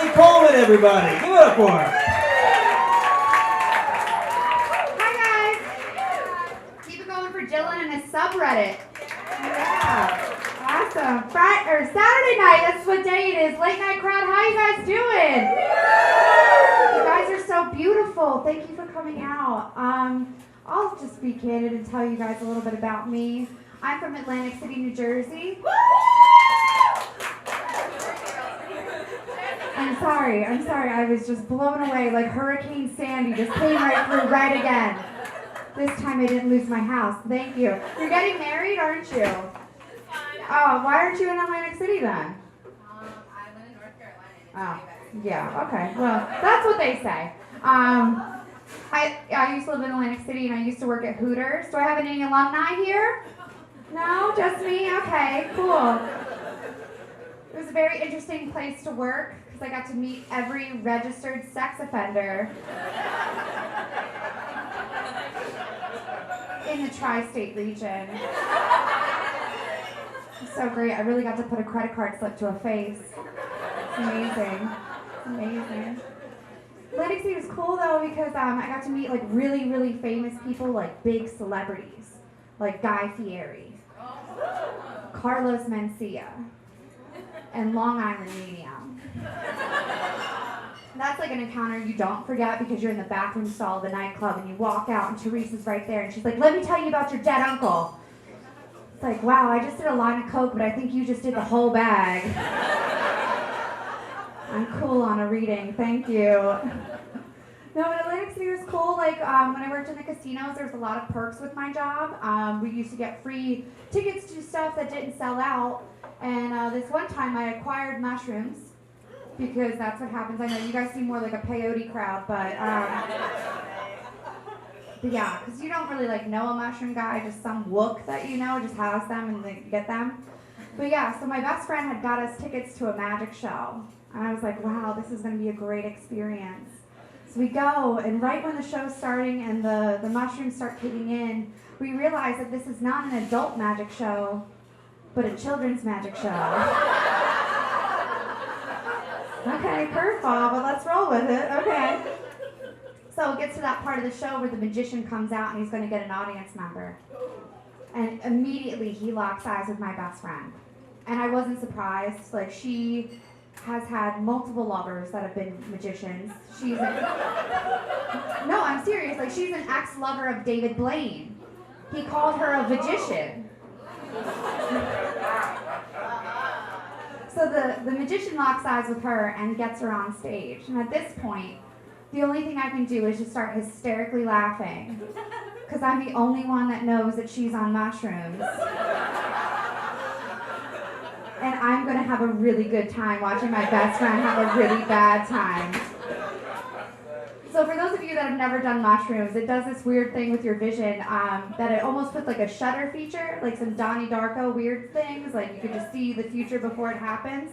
Alli Coleman, everybody. Give it up for her. Hi, guys. Keep it going for Dylan and his subreddit. Yeah. Awesome. Saturday night, that's what day it is. Late night crowd. How you guys doing? You guys are so beautiful. Thank you for coming out. I'll just be candid and tell you guys a little bit about me. I'm from Atlantic City, New Jersey. I'm sorry. I was just blown away like Hurricane Sandy just came right through right again. This time I didn't lose my house. Thank you. You're getting married, aren't you? Oh, why aren't you in Atlantic City then? I live in North Carolina. Oh, yeah, okay. Well, that's what they say. I used to live in Atlantic City and I used to work at Hooters. Do I have any alumni here? No, just me? Okay, cool. It was a very interesting place to work because I got to meet every registered sex offender in the tri-state region. It's so great. I really got to put a credit card slip to a face. It's amazing. Amazing. Atlantic City was cool though because I got to meet like really, really famous people, like big celebrities, like Guy Fieri, Carlos Mencia, and Long Island Medium. That's like an encounter you don't forget because you're in the bathroom stall of the nightclub and you walk out and Teresa's right there and she's like, "Let me tell you about your dead uncle." It's like, wow, I just did a line of coke, but I think you just did the whole bag. I'm cool on a reading, thank you. No, but Atlantic City was cool. Like when I worked in the casinos, there was a lot of perks with my job. We used to get free tickets to stuff that didn't sell out. And this one time I acquired mushrooms because that's what happens. I know you guys seem more like a peyote crowd, but yeah, because you don't really like know a mushroom guy, just some wook that you know just has them and they get them. But yeah, so my best friend had got us tickets to a magic show. And I was like, wow, this is going to be a great experience. So we go, and right when the show's starting and the mushrooms start kicking in, we realize that this is not an adult magic show, but a children's magic show. Okay, curveball, but let's roll with it. Okay. So it gets to that part of the show where the magician comes out and he's going to get an audience member. And immediately he locks eyes with my best friend. And I wasn't surprised. Like, she has had multiple lovers that have been magicians. No, I'm serious. Like, she's an ex-lover of David Blaine. He called her a magician. So the magician locks eyes with her and gets her on stage. And at this point, the only thing I can do is just start hysterically laughing. Because I'm the only one that knows that she's on mushrooms. And I'm going to have a really good time watching my best friend have a really bad time. So for those of you that have never done mushrooms, it does this weird thing with your vision that it almost puts like a shutter feature, like some Donnie Darko weird things, like you could just see the future before it happens.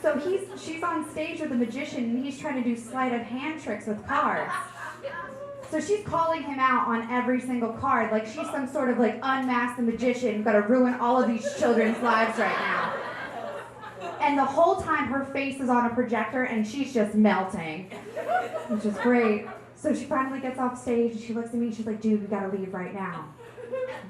So she's on stage with a magician and he's trying to do sleight of hand tricks with cards. So she's calling him out on every single card, like she's some sort of like unmasked magician, gotta ruin all of these children's lives right now. And the whole time her face is on a projector and she's just melting, which is great. So she finally gets off stage and she looks at me and she's like, "Dude, we gotta leave right now."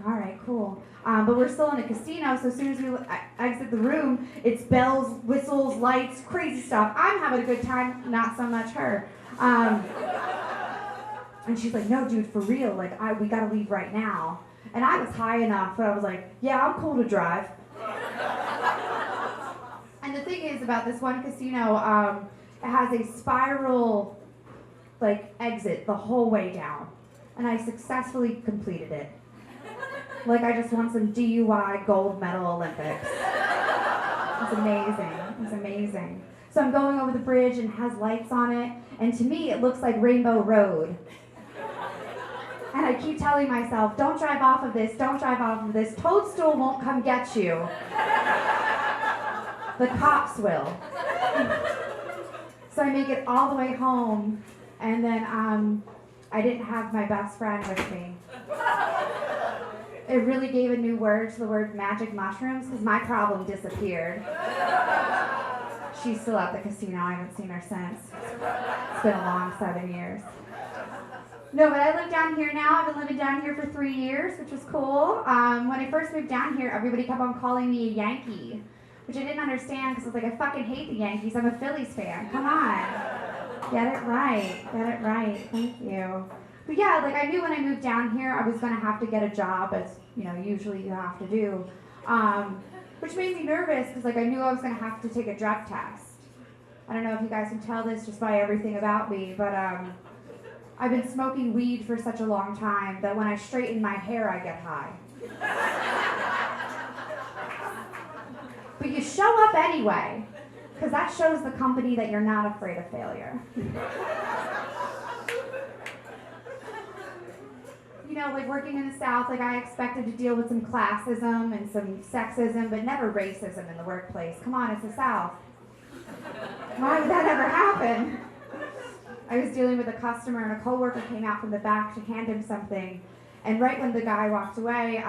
All right, cool. But we're still in a casino, so as soon as we exit the room, it's bells, whistles, lights, crazy stuff. I'm having a good time, not so much her. And she's like, "No, dude, for real, like, we gotta leave right now." And I was high enough, but I was like, "Yeah, I'm cool to drive." And the thing is about this one casino, it has a spiral, like, exit the whole way down. And I successfully completed it. Like I just won some DUI gold medal Olympics. It's amazing. It's amazing. So I'm going over the bridge and it has lights on it. And to me, it looks like Rainbow Road. And I keep telling myself, don't drive off of this, don't drive off of this. Toadstool won't come get you. The cops will. So I make it all the way home, and then I didn't have my best friend with me. It really gave a new word to the word magic mushrooms, because my problem disappeared. She's still at the casino. I haven't seen her since. It's been a long 7 years. No, but I live down here now. I've been living down here for 3 years, which was cool. When I first moved down here, everybody kept on calling me a Yankee, which I didn't understand because I was like, I fucking hate the Yankees. I'm a Phillies fan. Come on. Get it right. Get it right. Thank you. But yeah, like I knew when I moved down here, I was going to have to get a job, as you know, usually you have to do. Which made me nervous because like I knew I was going to have to take a drug test. I don't know if you guys can tell this just by everything about me, but I've been smoking weed for such a long time that when I straighten my hair, I get high. But you show up anyway, because that shows the company that you're not afraid of failure. You know, like working in the South, like I expected to deal with some classism and some sexism, but never racism in the workplace. Come on, it's the South. Why would that ever happen? I was dealing with a customer and a coworker came out from the back to hand him something, and right when the guy walked away,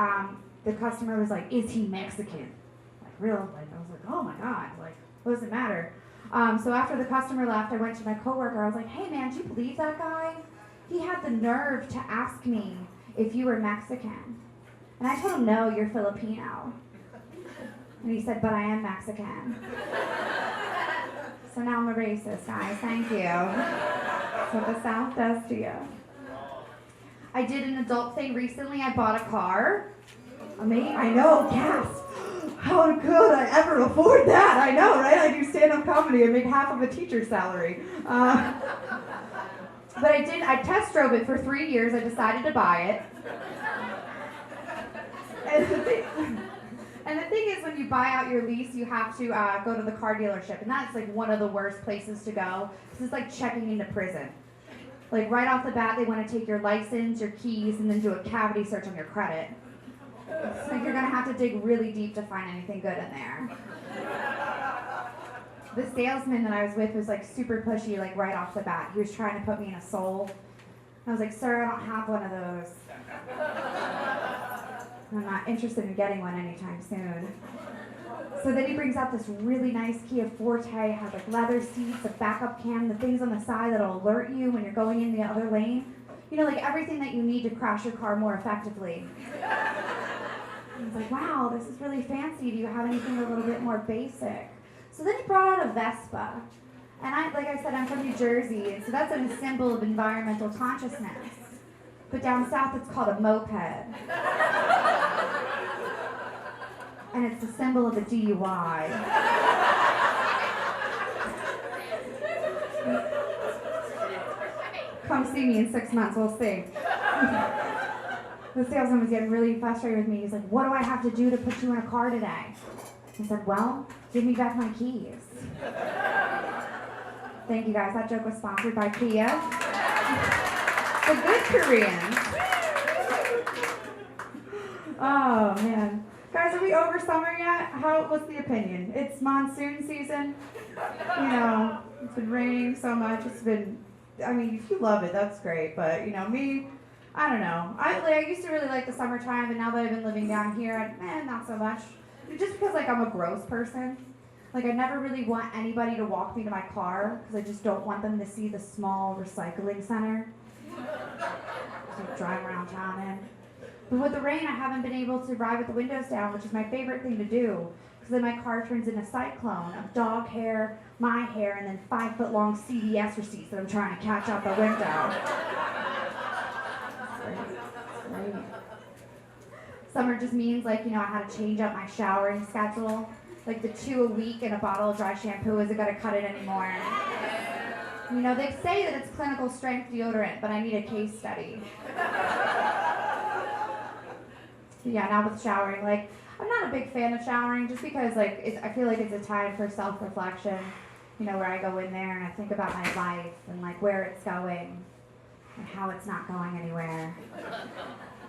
the customer was like, "Is he Mexican?" Like real, like I was like, "Oh my God!" Like, what does it matter? So after the customer left, I went to my coworker. I was like, "Hey man, do you believe that guy? He had the nerve to ask me if you were Mexican." And I told him, "No, you're Filipino." And he said, "But I am Mexican." So now I'm a racist, guys. Thank you. That's what the South does to you. I did an adult thing recently. I bought a car. I know, gasp. How could I ever afford that? I know, right? I do stand-up comedy. I make half of a teacher's salary. But I test drove it for 3 years. I decided to buy it. And the thing is, when you buy out your lease, you have to go to the car dealership. And that's like one of the worst places to go. This is like checking into prison. Like right off the bat, they want to take your license, your keys, and then do a cavity search on your credit. It's like you're going to have to dig really deep to find anything good in there. The salesman that I was with was like super pushy, like right off the bat. He was trying to put me in a soul. I was like, "Sir, I don't have one of those. I'm not interested in getting one anytime soon." So then he brings out this really nice Kia Forte, has like leather seats, a backup cam, the things on the side that'll alert you when you're going in the other lane. You know, like everything that you need to crash your car more effectively. I was like, "Wow, this is really fancy. Do you have anything a little bit more basic?" So then he brought out a Vespa. And like I said, I'm from New Jersey, and so that's a symbol of environmental consciousness. But down south, it's called a moped. And it's the symbol of a DUI. Come see me in 6 months, we'll see. The salesman was getting really frustrated with me. He's like, "What do I have to do to put you in a car today?" I said, "Well, give me back my keys." Thank you guys. That joke was sponsored by Kia. The good Koreans. Oh man. Guys, are we over summer yet? What's the opinion? It's monsoon season. You know, it's been raining so much. If you love it, that's great. But you know, me, I don't know. I used to really like the summertime, but now that I've been living down here, not so much. Just because like I'm a gross person. Like I never really want anybody to walk me to my car because I just don't want them to see the small recycling center. Like drive around town in. But with the rain, I haven't been able to ride with the windows down, which is my favorite thing to do. Because then my car turns into a cyclone of dog hair, my hair, and then 5-foot-long CVS receipts that I'm trying to catch out the window. It's great. Summer just means like, I had to change up my showering schedule. Like the 2 a week and a bottle of dry shampoo isn't going to cut it anymore. They say that it's clinical strength deodorant, but I need a case study. Yeah, now with showering, like, I'm not a big fan of showering just because, like, I feel like it's a time for self-reflection, where I go in there and I think about my life and, like, where it's going and how it's not going anywhere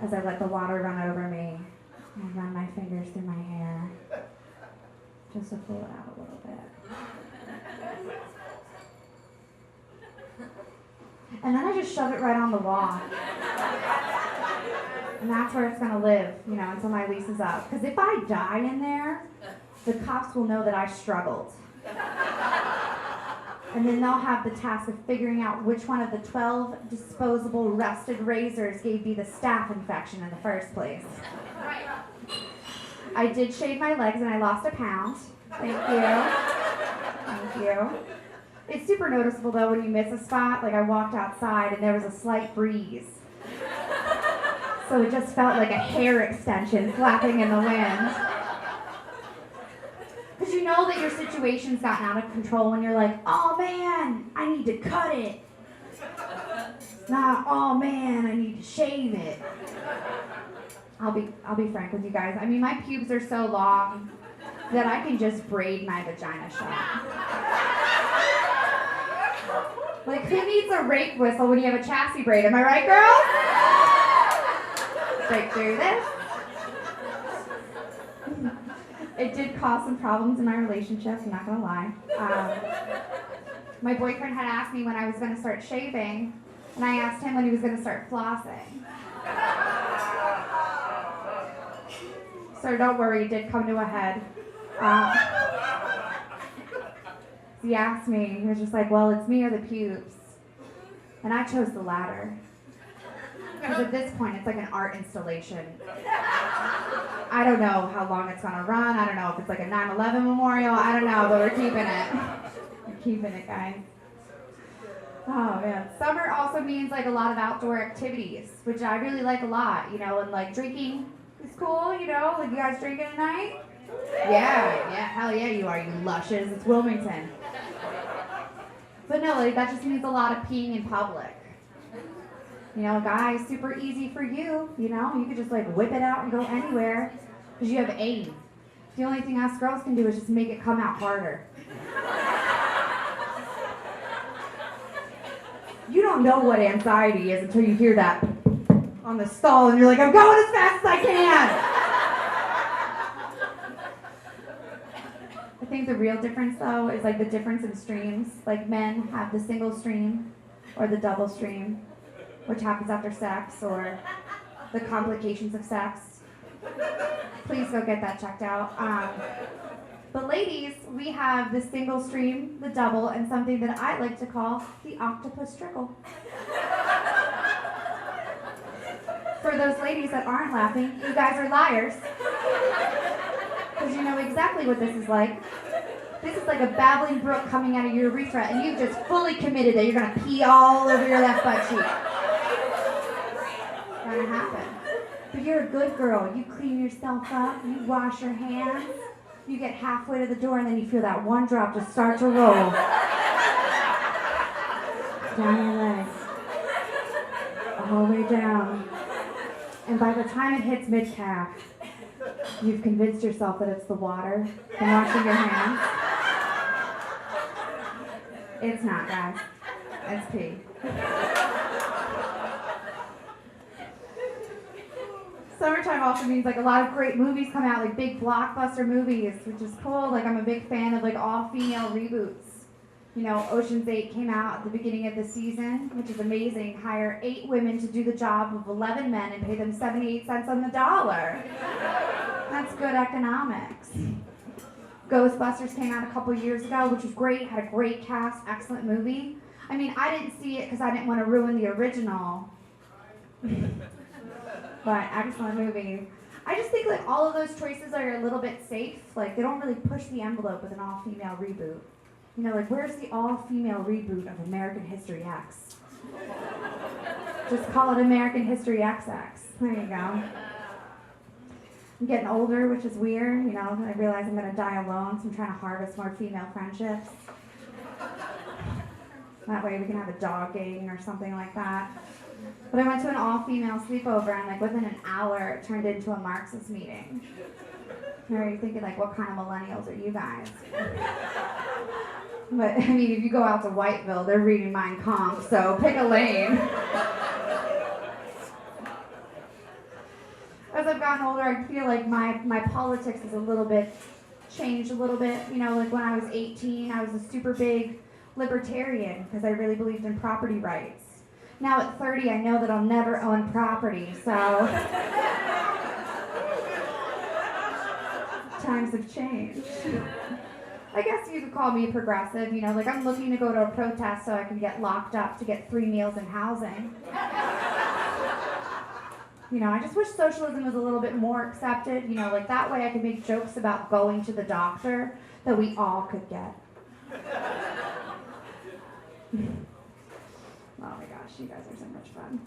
as I let the water run over me and run my fingers through my hair just to pull it out a little bit. And then I just shove it right on the wall. And that's where it's going to live, until my lease is up. Because if I die in there, the cops will know that I struggled. And then they'll have the task of figuring out which one of the 12 disposable rusted razors gave me the staph infection in the first place. Right. I did shave my legs and I lost a pound. Thank you. Thank you. It's super noticeable though when you miss a spot. Like I walked outside and there was a slight breeze. So it just felt like a hair extension flapping in the wind. Because you know that your situation's gotten out of control when you're like, oh man, I need to cut it. Not, oh man, I need to shave it. I'll be frank with you guys. I mean, my pubes are so long that I can just braid my vagina shut. Like, who needs a rake whistle when you have a chassis braid? Am I right, girls? Break through this. It did cause some problems in my relationship, I'm not gonna lie. My boyfriend had asked me when I was gonna start shaving, and I asked him when he was gonna start flossing. So don't worry, it did come to a head. He asked me, he was just like, well, it's me or the pubes. And I chose the latter. Because at this point, it's like an art installation. I don't know how long it's gonna run. I don't know if it's like a 9/11 memorial. I don't know, but we're keeping it. We're keeping it, guys. Oh man. Summer also means like a lot of outdoor activities, which I really like a lot, you know, and like drinking is cool, you know, like you guys drinking tonight? Yeah, hell yeah you are, you lushes. It's Wilmington. But no, like that just means a lot of peeing in public. You know, guys, super easy for you, you know? You could just like whip it out and go anywhere because you have aim. The only thing us girls can do is just make it come out harder. You don't know what anxiety is until you hear that on the stall and you're like, I'm going as fast as I can. I think the real difference though is like the difference in streams. Like men have the single stream or the double stream, which happens after sex, or the complications of sex. Please go get that checked out. But ladies, we have the single stream, the double, and something that I like to call the octopus trickle. For those ladies that aren't laughing, you guys are liars. Because you know exactly what this is like. This is like a babbling brook coming out of your urethra, and you've just fully committed that you're going to pee all over your left butt cheek. Gonna happen. But you're a good girl. You clean yourself up, you wash your hands, you get halfway to the door, and then you feel that one drop just start to roll down your legs, all the way down. And by the time it hits mid-calf, you've convinced yourself that it's the water from washing your hands. It's not, guys. It's pee. Summertime also means like a lot of great movies come out, like big blockbuster movies, which is cool. Like I'm a big fan of like all-female reboots. You know, Ocean's 8 came out at the beginning of the season, which is amazing. Hire 8 women to do the job of 11 men and pay them 78 cents on the dollar. That's good economics. Ghostbusters came out a couple years ago, which was great, had a great cast, excellent movie. I mean, I didn't see it because I didn't want to ruin the original. But excellent movie. I just think like all of those choices are a little bit safe. Like they don't really push the envelope with an all-female reboot. You know, like where's the all-female reboot of American History X? Just call it American History XX. There you go. I'm getting older, which is weird. You know, I realize I'm gonna die alone, so I'm trying to harvest more female friendships. That way we can have a dog gang or something like that. But I went to an all-female sleepover, and like within an hour, it turned into a Marxist meeting. Now you're thinking like, what kind of millennials are you guys? But I mean, if you go out to Whiteville, they're reading Mein Kampf, so pick a lane. As I've gotten older, I feel like my politics is a little bit changed a little bit. You know, like when I was 18, I was a super big libertarian because I really believed in property rights. Now at 30, I know that I'll never own property, so times have changed. I guess you could call me progressive, you know, like I'm looking to go to a protest so I can get locked up to get 3 meals and housing. You know, I just wish socialism was a little bit more accepted, you know, like that way I could make jokes about going to the doctor that we all could get. Oh my gosh, you guys are so much fun.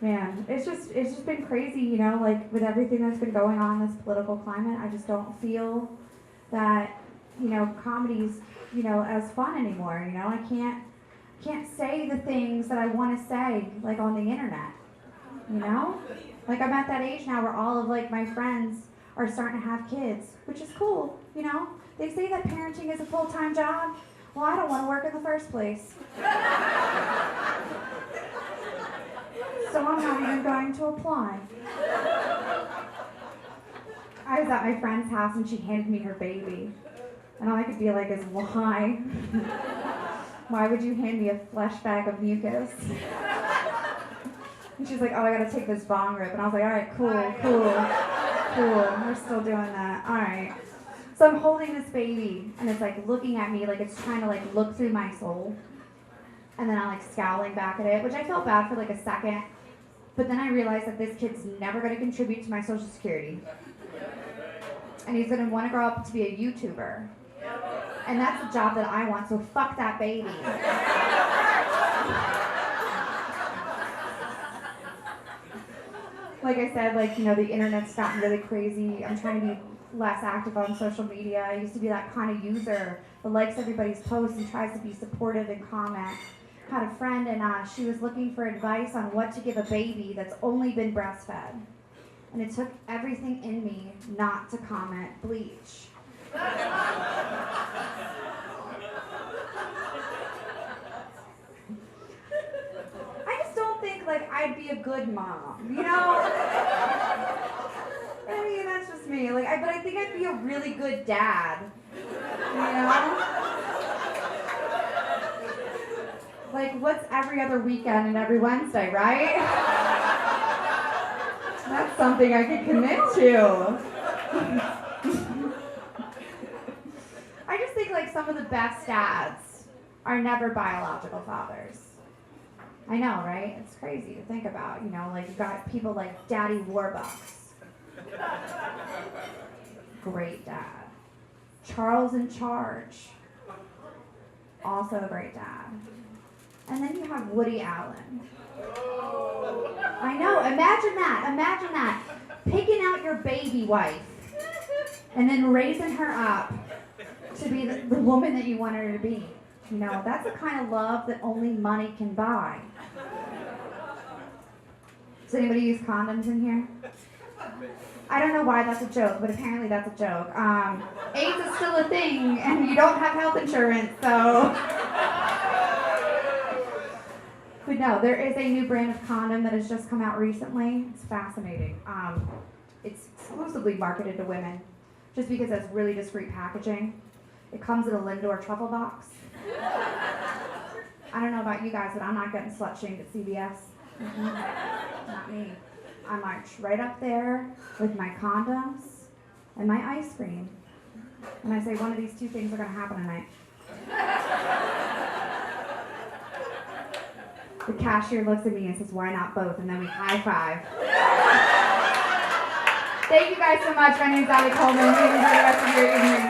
Man, it's just been crazy, you know, like with everything that's been going on in this political climate, I just don't feel that, you know, comedy's, you know, as fun anymore, you know, I can't say the things that I want to say, like on the internet, you know? Like I'm at that age now where all of like my friends are starting to have kids, which is cool, you know? They say that parenting is a full-time job. Well, I don't want to work in the first place. So I'm not even going to apply. I was at my friend's house and she handed me her baby. And all I could be like is, why? Why would you hand me a flesh bag of mucus? And she's like, oh, I gotta take this bong rip. And I was like, all right, cool. We're still doing that. All right. So I'm holding this baby, and it's like looking at me like it's trying to like look through my soul. And then I'm like scowling back at it, which I felt bad for like a second. But then I realized that this kid's never gonna contribute to my Social Security. And he's gonna wanna grow up to be a YouTuber. And that's the job that I want, so fuck that baby. Like I said, like, you know, the internet's gotten really crazy. I'm trying to be less active on social media. I used to be that kind of user that likes everybody's posts and tries to be supportive and comment. Had a friend and she was looking for advice on what to give a baby that's only been breastfed. And it took everything in me not to comment bleach. I just don't think like I'd be a good mom, you know? I mean, that's just me. Like, but I think I'd be a really good dad, you know? Like, what's every other weekend and every Wednesday, right? That's something I could commit to. I just think, like, some of the best dads are never biological fathers. I know, right? It's crazy to think about, you know? Like, you've got people like Daddy Warbucks. Great dad. Charles in Charge. Also a great dad. And then you have Woody Allen. I know, imagine that. Picking out your baby wife and then raising her up to be the woman that you want her to be. You know, that's the kind of love that only money can buy. Does anybody use condoms in here? I don't know why that's a joke, but apparently that's a joke. AIDS is still a thing, and you don't have health insurance, so... But no, there is a new brand of condom that has just come out recently. It's fascinating. It's exclusively marketed to women, just because it has really discreet packaging. It comes in a Lindor truffle box. I don't know about you guys, but I'm not getting slut-shamed at CVS. Not me. I march right up there with my condoms and my ice cream. And I say, one of these two things are going to happen tonight. The cashier looks at me and says, why not both? And then we high five. Thank you guys so much. My name's Alli Coleman. Enjoy the rest of your evening.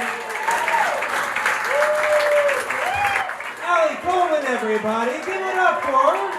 Alli Coleman, everybody. Give it up for her.